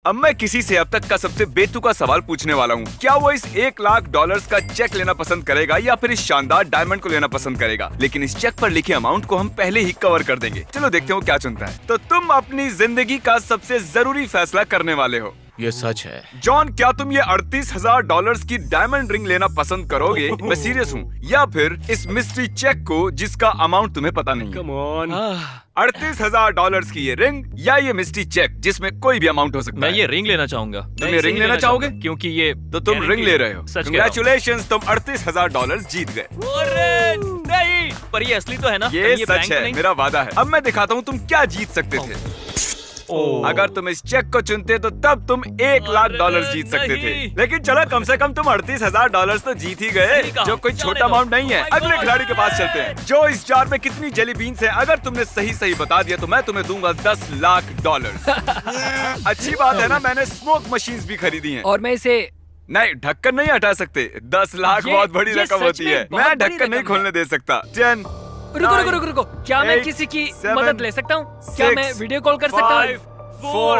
अब मैं किसी से अब तक का सबसे बेतुका सवाल पूछने वाला हूँ। क्या वो इस $1,00,000 का चेक लेना पसंद करेगा या फिर इस शानदार डायमंड को लेना पसंद करेगा? लेकिन इस चेक पर लिखे अमाउंट को हम पहले ही कवर कर देंगे। चलो देखते हैं वो क्या चुनता है। तो तुम अपनी जिंदगी का सबसे जरूरी फैसला करने वाले हो। ये सच है। जॉन, क्या तुम ये $38,000 की डायमंड रिंग लेना पसंद करोगे? मैं सीरियस हूँ। या फिर इस मिस्ट्री चेक को जिसका अमाउंट तुम्हें पता नहीं? Come on. $38,000 की ये रिंग या ये मिस्ट्री चेक जिसमें कोई भी अमाउंट हो सकता मैं है? ये रिंग लेना चाहूंगा। तुम ये रिंग लेना चाहोगे? क्योंकि ये तो तुम रिंग ले रहे हो। सच कह रहा हूं। Congratulations, तुम $38,000 जीत गए। अरे नहीं, पर ये असली तो है ना? ये कहीं सच बैंक है, नहीं? मेरा वादा है। अब मैं दिखाता हूँ तुम क्या जीत सकते थे। अगर तुम इस चेक को चुनते तो तब तुम $1,00,000 जीत सकते थे। नहीं। लेकिन चलो, कम से कम तुम $38,000 तो जीत ही गए, सही कहा। जो कोई जाने छोटा दो। अमाउंट नहीं है। Oh my अगले God। खिलाड़ी के पास चलते हैं। जो इस जार में कितनी जेली बीन्स है, अगर तुमने सही बता दिया तो मैं तुम्हें दूंगा $10,00,000। अच्छी बात है ना, मैंने स्मोक मशीन्स भी खरीदी हैं। और मैं इसे नहीं, ढक्कन नहीं हटा सकते। 10 लाख ये- बहुत बड़ी ये रकम सच होती में है। बहुत मैं बड़ी ढक्कन नहीं रकम है। खोलने दे सकता। 10 रुको रुको रुको रुको, क्या मैं 8, किसी की 7, मदद ले सकता हूँ? क्या मैं 6, वीडियो कॉल कर सकता 5, हूँ? 4,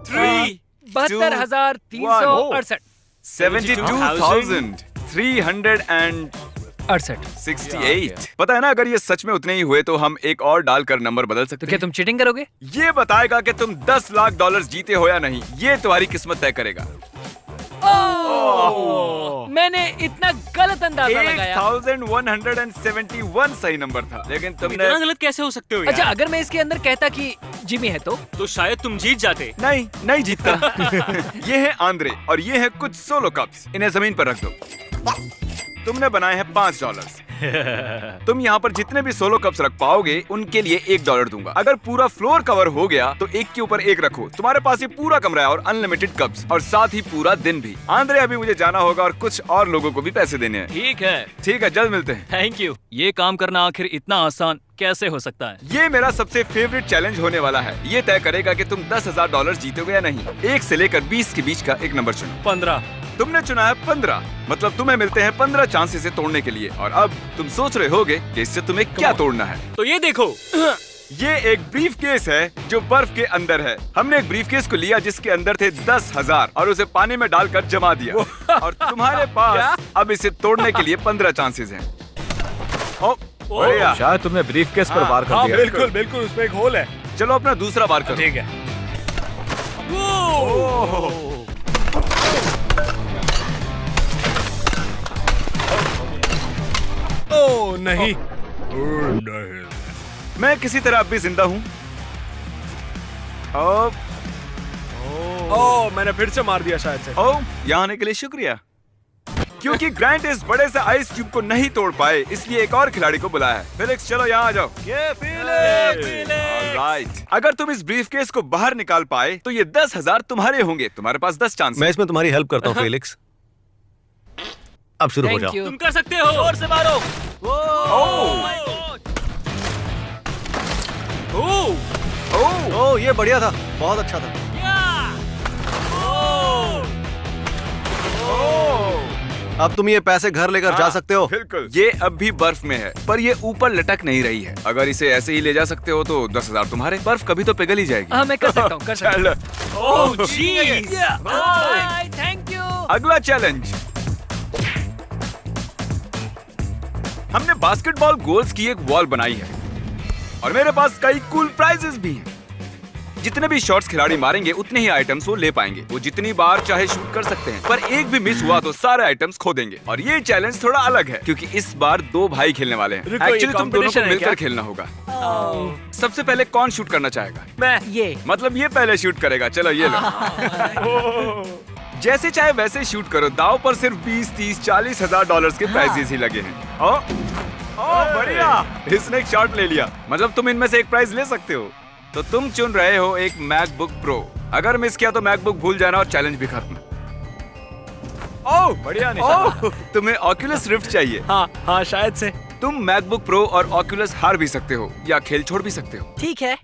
3, 72,368 72,368। पता है ना, अगर ये सच में उतने ही हुए तो हम एक और डालकर नंबर बदल तो सकते क्या हैं। तुम चीटिंग करोगे? ये बताएगा कि तुम $10,00,000 जीते हो या नहीं। ये तुम्हारी किस्मत तय करेगा। मैंने इतना गलत अंदाजा लगाया। 8,171 सही नंबर था, लेकिन तुमने इतना गलत कैसे हो सकते हो यार? अच्छा, अगर मैं इसके अंदर कहता कि जिमी है तो शायद तुम जीत जाते। नहीं जीतता। ये है आंद्रे और ये है कुछ सोलो कप्स। इन्हें जमीन पर रख दो। तुमने बनाए हैं $5। तुम यहाँ पर जितने भी सोलो कप्स रख पाओगे उनके लिए $1 दूंगा। अगर पूरा फ्लोर कवर हो गया तो एक के ऊपर एक रखो। तुम्हारे पास ये पूरा कमरा है और अनलिमिटेड कप्स, और साथ ही पूरा दिन भी। आंद्रे, अभी मुझे जाना होगा और कुछ और लोगों को भी पैसे देने हैं। ठीक है, जल्द मिलते हैं। Thank you. ये काम करना आखिर इतना आसान कैसे हो सकता है? ये मेरा सबसे फेवरेट चैलेंज होने वाला है। ये तय करेगा कि तुम $10,000 जीतोगे या नहीं। 1 से लेकर 20 के बीच का एक नंबर चुनो। 15। तुमने चुना है 15, मतलब तुम्हें मिलते हैं 15 चांसेस इसे तोड़ने के लिए। और अब तुम सोच रहे होगे कि इससे तुम्हें क्या तोड़ना है। तो ये देखो। ये एक ब्रीफ केस है जो बर्फ के अंदर है। हमने एक ब्रीफ केस को लिया जिसके अंदर थे 10,000 और उसे पानी में डालकर जमा दिया। और तुम्हारे पास अब इसे तोड़ने के लिए 15 चांसेस हैं। ओ, बढ़िया। शायद तुमने ब्रीफकेस पर वार कर हाँ, दिया। बिल्कुल, बिल्कुल, उसमें एक होल है। चलो अपना दूसरा बार करो। ठीक है। ओह नहीं। मैं किसी तरह अब भी जिंदा हूँ। ओह, मैंने फिर से मार दिया शायद से। यहाँ आने के लिए शुक्रिया। क्योंकि ग्रांट इस बड़े से आइस क्यूब को नहीं तोड़ पाए, इसलिए एक और खिलाड़ी को बुलाया है। फिलिक्स, चलो यहाँ आ जाओ। Alright. अगर तुम इस ब्रीफकेस को बाहर निकाल पाए तो ये 10,000 तुम्हारे होंगे। तुम्हारे पास 10 चांस। मैं इसमें तुम्हारी हेल्प करता हूँ फेलिक्स। अब शुरू हो थैंक जाओ। यू। तुम कर सकते हो। जोर से मारो। ओह, ये बढ़िया था, बहुत अच्छा था। अब तुम ये पैसे घर लेकर जा सकते हो। बिल्कुल। ये अब भी बर्फ में है, पर ये ऊपर लटक नहीं रही है। अगर इसे ऐसे ही ले जा सकते हो तो 10,000 तुम्हारे। बर्फ कभी तो पिघल ही जाएगी। हाँ, मैं कर सकता हूँ, कर सकता हूँ। चल, ओह जीनियस। Thank you. अगला चैलेंज। हमने बास्केटबॉल गोल्स की एक वॉल बनाई है और मेरे पास कई कूल प्राइजेस भी हैं। जितने भी शॉट्स खिलाड़ी मारेंगे उतने ही आइटम्स वो ले पाएंगे। वो जितनी बार चाहे शूट कर सकते हैं, पर एक भी मिस हुआ तो सारे आइटम्स खो देंगे। और ये चैलेंज थोड़ा अलग है क्योंकि इस बार 2 भाई खेलने वाले हैं। रुको, ये एक्चुअली तुम दोनों को competition है मिलकर क्या? खेलना होगा। सबसे पहले कौन शूट करना चाहेगा? मैं। ये मतलब ये पहले शूट करेगा। चलो ये लो। जैसे चाहे वैसे शूट करो। दाव पर सिर्फ 20, 30, $40,000 के प्राइजेस ही लगे हैं। ओ बढ़िया, इसने एक शॉट ले लिया। मतलब तुम इनमें से एक प्राइज ले सकते हो। तो तुम चुन रहे हो एक मैकबुक प्रो। अगर मिस किया तो मैकबुक भूल जाना और चैलेंज भी खत्म। ओह बढ़िया निशाना। तुम्हें ऑक्यूलस रिफ्ट चाहिए? हाँ शायद से। तुम मैकबुक प्रो और ऑक्यूलस हार भी सकते हो या खेल छोड़ भी सकते हो। ठीक है।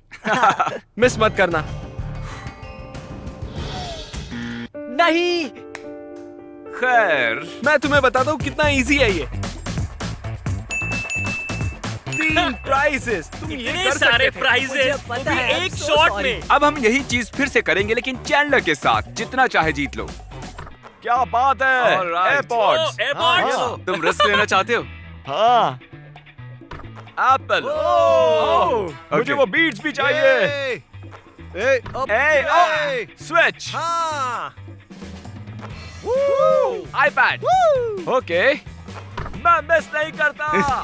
मिस मत करना। नहीं, खैर, मैं तुम्हें बताता हूँ कितना इजी है ये। 3 प्राइजेस। तुम ये इतने कर सारे सकते थे। प्राइजेस मुझे पता है, एक I'm so शॉट sorry. में। अब हम यही चीज फिर से करेंगे, लेकिन चैंडलर के साथ। जितना चाहे जीत लो। क्या बात है। Alright. एयरपॉड्स। Oh, AirPods. हाँ, तुम रिस्क लेना चाहते हो? हाँ। एप्पल। मुझे वो बीट्स भी चाहिए। स्विच। हाँ। आईपैड। ओके। मैं मिस नहीं करता।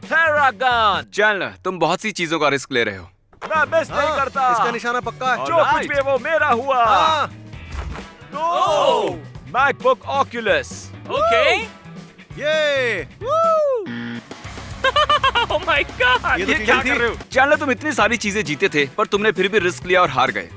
थेरागन। चैंडलर, तुम बहुत सी चीजों का रिस्क ले रहे हो। मैं मिस नहीं करता। इसका निशाना पक्का है। जो कुछ भी है वो मेरा हुआ। हाँ। MacBook Oculus. ओके। ये Oh my God. ये तो ये चीजें क्या थी। कर रहे हो? चैंडलर, तुम इतनी सारी चीजें जीते थे, पर तुमने फिर भी रिस्क लिया और हार गए।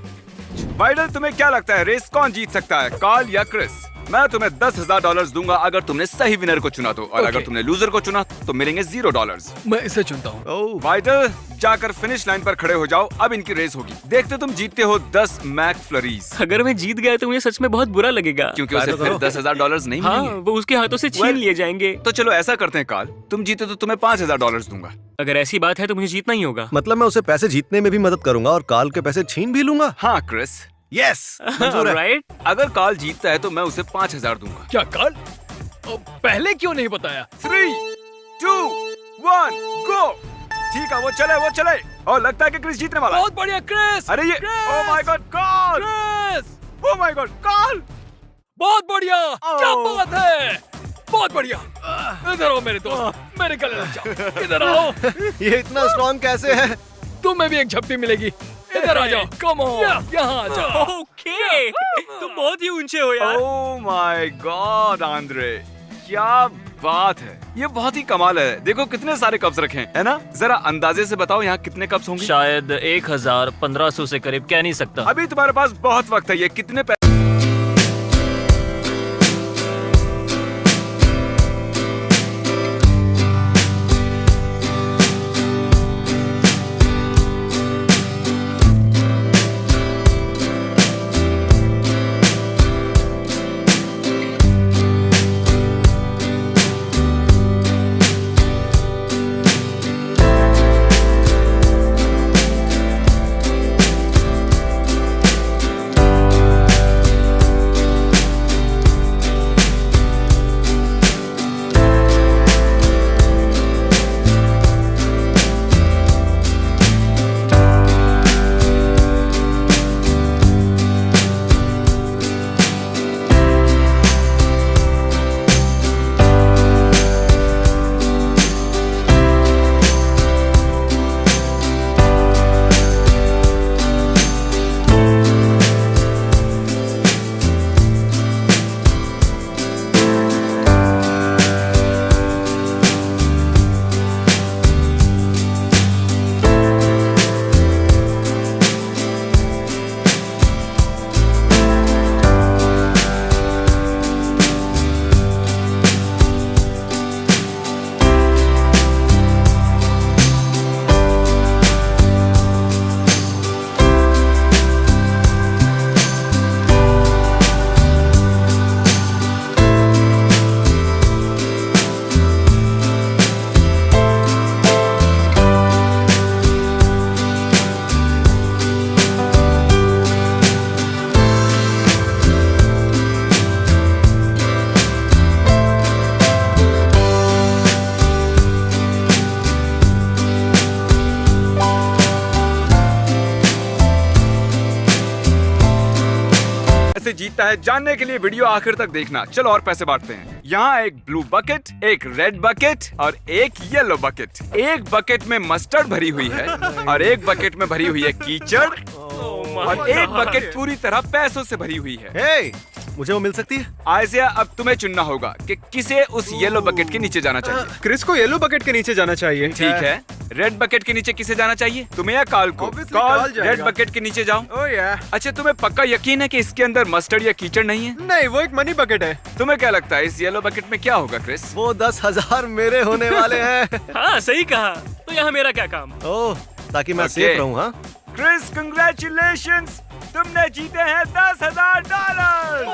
वाइडल, तुम्हें क्या लगता है रेस कौन जीत सकता है, कार्ल या क्रिस? मैं तुम्हें $10,000 दूंगा अगर तुमने सही विनर को चुना तो, और अगर तुमने लूजर को चुना तो मिलेंगे $0। मैं इसे चुनता हूँ। ओह, वाइडल, जाकर फिनिश लाइन पर खड़े हो जाओ। अब इनकी रेस होगी। देखते तुम जीतते हो 10 मैक फ्लरीज, अगर मैं जीत गया तो मुझे सच में बहुत बुरा लगेगा। क्योंकि उसे तो फिर करो। $10,000 नहीं हाँ, मिलेंगे। वो उसके हाथों से छीन लिए जाएंगे। तो चलो ऐसा करते हैं कार्ल, तुम जीते तो तुम्हें $5,000 दूंगा। अगर ऐसी बात है तो मुझे जीतना ही होगा। मतलब मैं उसे पैसे जीतने में भी मदद करूंगा और काल के पैसे छीन भी लूंगा। हाँ क्रिस, यस, मंजूर है। राइट। अगर कार्ल जीतता है तो मैं उसे 5,000 दूंगा। क्या कल? पहले क्यों नहीं बताया? 3, 2, 1, गो। ठीक है, वो चले। और लगता है कि क्रिस जीतने वाला है। बहुत बढ़िया क्रिस। अरे ये, oh my god, Carl! Chris, oh my god, Carl! बहुत बढ़िया। क्या Oh. बात है, बहुत बढ़िया। इधर आओ मेरे दोस्त, मेरे गले लग जाओ। इधर आओ, ये इतना स्ट्रॉन्ग कैसे है? तुम्हें भी एक झप्पी मिलेगी। इधर आ जाओ, कम ऑन, यहाँ आ जाओ। ओके। तुम बहुत ही ऊंचे हो यार। ओह माय गॉड आंद्रे, क्या बात है। ये बहुत ही कमाल है। देखो कितने सारे कप्स रखे हैं, है ना? जरा अंदाजे से बताओ यहाँ कितने कप्स होंगे? शायद 1,1500 से करीब, कह नहीं सकता। अभी तुम्हारे पास बहुत वक्त है। ये कितने कैसे जीतता है जानने के लिए वीडियो आखिर तक देखना। चलो और पैसे बांटते हैं। यहाँ एक ब्लू बकेट, एक रेड बकेट और एक येलो बकेट। एक बकेट में मस्टर्ड भरी हुई है और एक बकेट में भरी हुई है कीचड़ और एक बकेट पूरी तरह पैसों से भरी हुई है। हे, मुझे वो मिल सकती है? आयसिया, अब तुम्हें चुनना होगा कि किसे उस येलो बकेट के नीचे जाना चाहिए। क्रिस को येलो बकेट के नीचे जाना चाहिए। ठीक है, रेड बकेट के नीचे किसे जाना चाहिए, तुम्हें या कार्ल को? Obviously कार्ल कार्ल, जाएगा। रेड बकेट के नीचे जाओ। ओह या। अच्छा, तुम्हें पक्का यकीन है कि इसके अंदर मस्टर्ड या कीचड़ नहीं है? नहीं, वो एक मनी बकेट है। तुम्हें क्या लगता है इस येलो बकेट में क्या होगा क्रिस? वो 10,000 मेरे होने वाले हैं। हाँ, सही कहा। तो यहाँ मेरा क्या काम? ओह, ताकि मैं Okay. सेफ रहूं। हाँ, क्रिस, कंग्रेचुलेशंस, तुमने जीते हैं $10,000।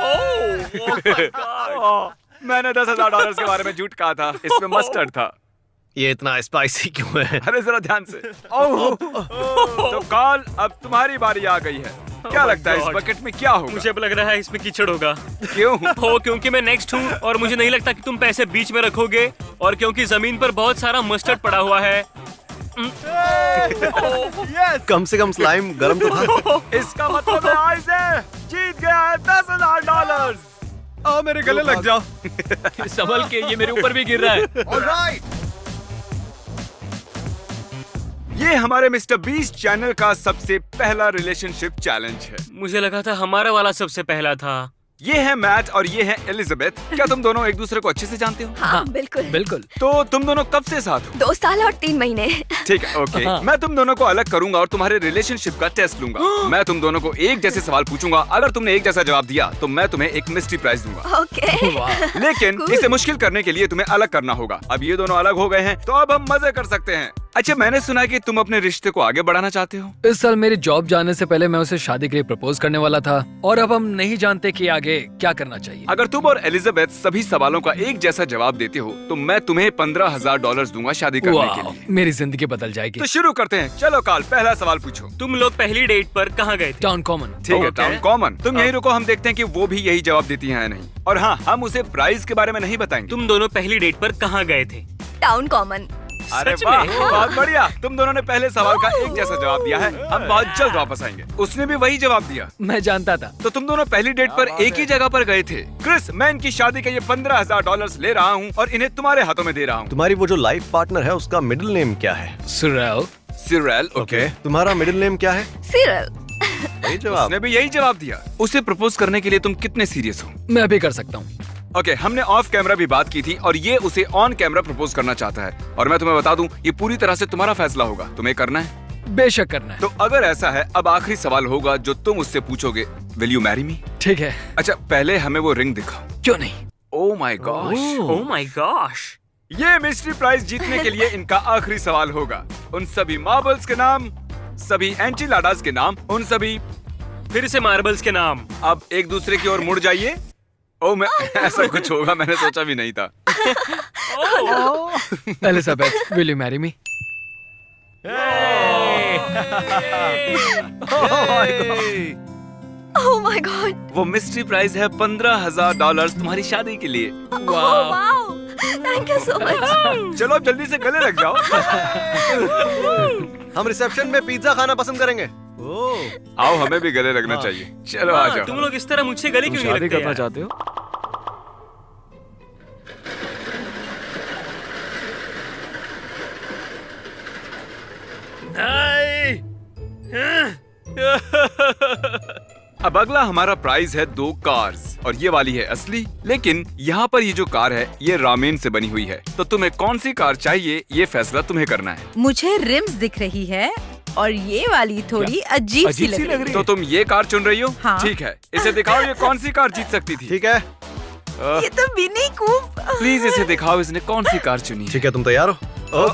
मैंने $10,000 के बारे में झूठ कहा था, इसमें मस्टर्ड था। ये इतना स्पाइसी क्यों है? अरे जरा ध्यान से। ओह, तो कार्ल अब तुम्हारी बारी आ गई है। क्या लगता है इस God. बकेट में क्या होगा? मुझे अब लग रहा है इसमें कीचड़ होगा। क्यों? हो क्योंकि मैं नेक्स्ट हूँ और मुझे नहीं लगता कि तुम पैसे बीच में रखोगे, और क्योंकि जमीन पर बहुत सारा मस्टर्ड पड़ा हुआ है। कम से कम स्लाइम गर्म तो था। इसका मतलब है आइज़े जीत गया है $10,000। आओ मेरे गले लग जाओ। संभल के, ये मेरे ऊपर भी गिर रहा है। ये हमारे मिस्टर बीस्ट चैनल का सबसे पहला रिलेशनशिप चैलेंज है। मुझे लगा था हमारा वाला सबसे पहला था। ये है मैट और ये है एलिजाबेथ। क्या तुम दोनों एक दूसरे को अच्छे से जानते हो? हाँ बिल्कुल। बिल्कुल। तो तुम दोनों कब से साथ हो? 2 साल और 3 महीने। ठीक है, ओके। हाँ। मैं तुम दोनों को अलग करूंगा और तुम्हारे रिलेशनशिप का टेस्ट लूंगा। मैं तुम दोनों को एक जैसे सवाल पूछूंगा। अगर तुमने एक जैसा जवाब दिया तो मैं तुम्हें एक मिस्ट्री प्राइज दूंगा। ओके। लेकिन Cool. इसे मुश्किल करने के लिए तुम्हें अलग करना होगा। अब ये दोनों अलग हो गए हैं तो अब हम मजे कर सकते हैं। अच्छा, मैंने सुना है कि तुम अपने रिश्ते को आगे बढ़ाना चाहते हो। इस साल मेरी जॉब जाने से पहले मैं उसे शादी के लिए प्रपोज करने वाला था, और अब हम नहीं जानते कि आगे क्या करना चाहिए। अगर तुम और एलिजाबेथ सभी सवालों का एक जैसा जवाब देते हो तो मैं तुम्हें $15,000 दूंगा शादी करने के वाह, लिए। मेरी जिंदगी बदल जाएगी। तो शुरू करते हैं। चलो कार्ल, पहला सवाल पूछो। तुम लोग पहली डेट पर कहाँ गए थे? Town common. ठीक है, Okay. Town common. तुम यही रुको, हम देखते हैं कि वो भी यही जवाब देती हैं या नहीं। और हाँ, हम उसे प्राइस के बारे में नहीं बताएंगे। तुम दोनों पहली डेट पर कहाँ गए थे? Town common. अरे सच वाह, में? बहुत बढ़िया। तुम दोनों ने पहले सवाल का एक जैसा जवाब दिया है। हम बहुत जल्द वापस आएंगे। उसने भी वही जवाब दिया। मैं जानता था। तो तुम दोनों पहली डेट पर एक ही जगह पर गए थे। क्रिस, मैं इनकी शादी के ये $15,000 ले रहा हूँ और इन्हें तुम्हारे हाथों में दे रहा हूँ। तुम्हारी वो जो लाइफ पार्टनर है उसका मिडिल नेम क्या है? सुरेल। Cyril, okay. तुम्हारा मिडिल नेम क्या है? सिरल। वही जवाब। उसने भी यही जवाब दिया। उसे प्रपोज करने के लिए तुम कितने सीरियस हो? मैं भी कर सकता हूँ। ओके, हमने ऑफ कैमरा भी बात की थी और ये उसे ऑन कैमरा प्रपोज करना चाहता है। और मैं तुम्हें बता दूं, ये पूरी तरह से तुम्हारा फैसला होगा। तुम्हें करना है। बेशक करना है। तो अगर ऐसा है, अब आखिरी सवाल होगा जो तुम उससे पूछोगे, विल यू मैरी मी? ठीक है, अच्छा, पहले हमें वो रिंग दिखाओ। क्यों नहीं। Oh my gosh, oh my gosh. ये मिस्ट्री प्राइज जीतने के लिए इनका आखिरी सवाल होगा। उन सभी मार्बल्स के नाम, सभी एंटीलाडास के नाम, उन सभी। फिर से मार्बल्स के नाम। अब एक दूसरे की ओर मुड़ जाइए। ओह, मैं ऐसा कुछ होगा मैंने सोचा भी नहीं था। Elizabeth, will you marry me? Oh my God. वो मिस्ट्री प्राइज है $15,000 तुम्हारी शादी के लिए। Wow. Thank you so much. चलो अब जल्दी से गले लग जाओ। हम रिसेप्शन में पिज्जा खाना पसंद करेंगे। आओ, हमें भी गले लगना चाहिए। चलो आ जाओ। तुम लोग इस तरह मुझसे गले क्यों नहीं लगते यार? चाहते हो? अब अगला हमारा प्राइज है 2 कार्स और ये वाली है असली। लेकिन यहाँ पर ये जो कार है ये रामेन से बनी हुई है। तो तुम्हें कौन सी कार चाहिए ये फैसला तुम्हें करना है। मुझे रिम्स दिख रही है और ये वाली थोड़ी अजीब सी लग रही है। तो तुम ये कार चुन रही हो? हाँ। ठीक है, इसे दिखाओ ये कौन सी कार जीत सकती थी। ठीक है, ये तो मिनी कूप। प्लीज इसे दिखाओ, इसने कौन सी कार चुनी है। ठीक है, तुम तैयार हो? ओह,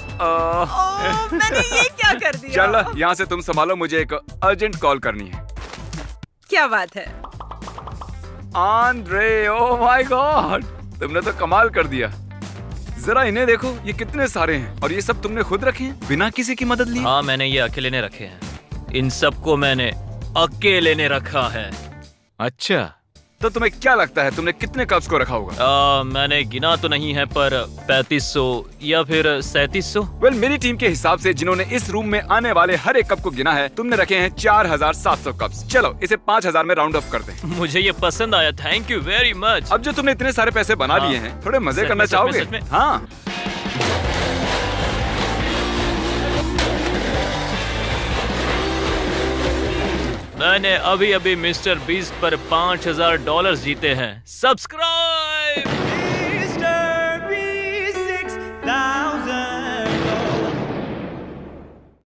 मैंने ये क्या कर दिया? चलो यहाँ से तुम संभालो, मुझे एक अर्जेंट कॉल करनी है। क्या बात है? आंद्रे, ओह माय गॉड, तुमने तो कमाल कर दिया। जरा इन्हें देखो, ये कितने सारे हैं और ये सब तुमने खुद रखे हैं बिना किसी की मदद लिए। हाँ, मैंने ये अकेले ने रखे हैं। इन सबको मैंने अकेले ने रखा है। अच्छा, तो तुम्हें क्या लगता है तुमने कितने कप्स को रखा होगा? मैंने गिना तो नहीं है, पर 3500 या फिर 3700। वेल, मेरी टीम के हिसाब से जिन्होंने इस रूम में आने वाले हर एक कप को गिना है, तुमने रखे हैं 4700 कप्स। चलो इसे 5000 में राउंड अप कर दें। मुझे ये पसंद आया, थैंक यू वेरी मच। अब जो तुमने इतने सारे पैसे बना लिए हैं, थोड़े मजे सच करना में, सच में, चाहोगे? सच में। हाँ। मैंने अभी अभी मिस्टर बीस्ट पर $5000 जीते हैं। सब्सक्राइब।